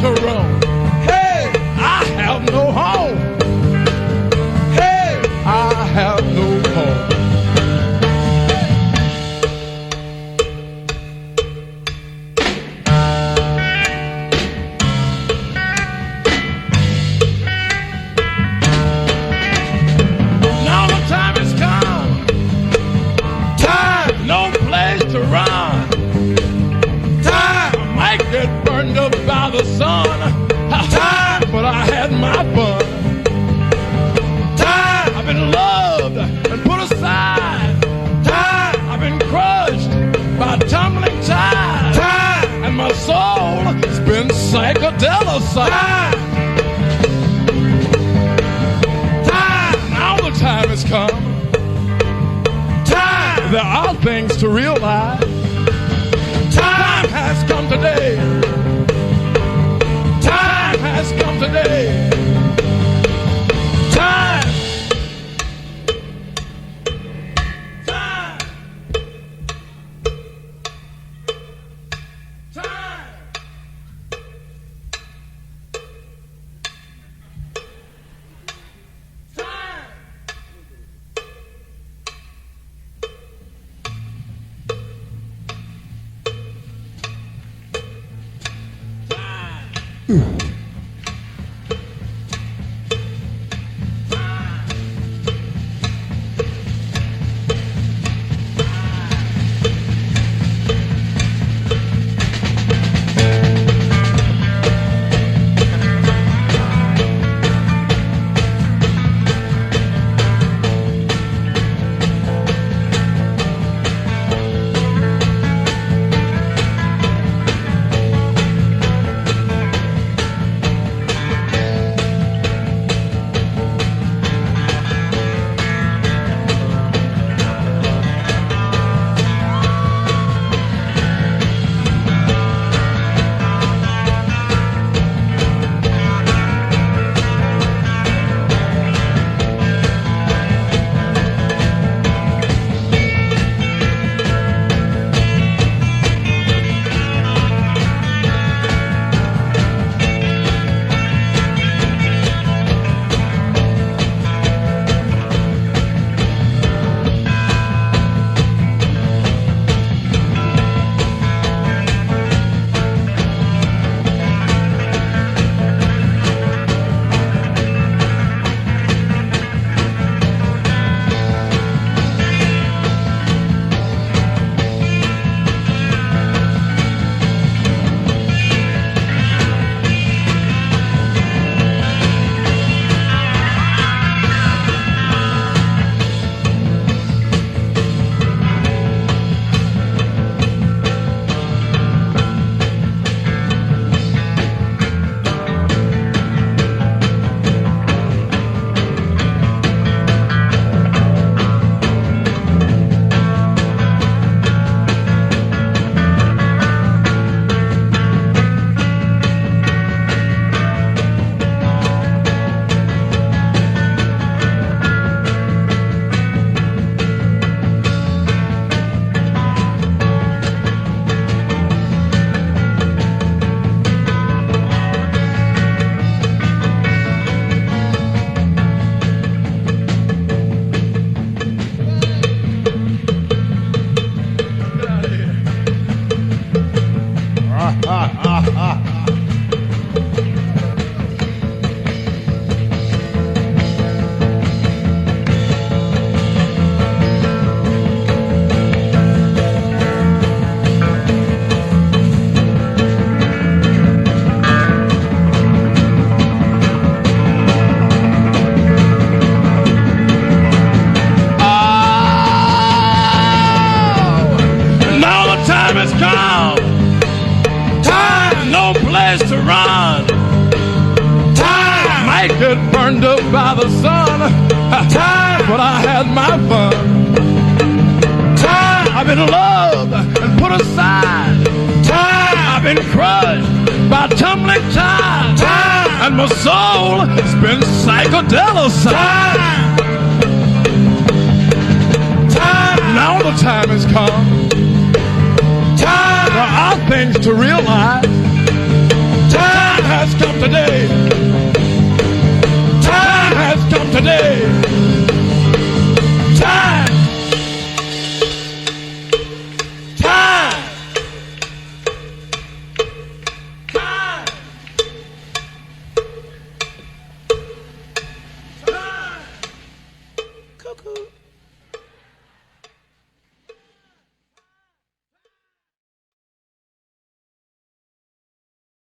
to roam. Hey, I have no home. Hey, I have no home. Now the time has come. Time, no place to run. Time might get burned up by the sun. Time, but I had my fun. Time, I've been loved and put aside. Time, I've been crushed by tumbling tide. Time, and my soul has been psychedelicized. Time, now the time has come. Time, there are things to realize. Time has come today. Time has come today. Time. Time. Time. Time. get burned up by the sun. Time, but I had my fun. Time, I've been loved and put aside. Time, I've been crushed by tumbling tide. Time, and my soul has been psychedelicized. Time, now the time has come. Time, there are things to realize. Time cool.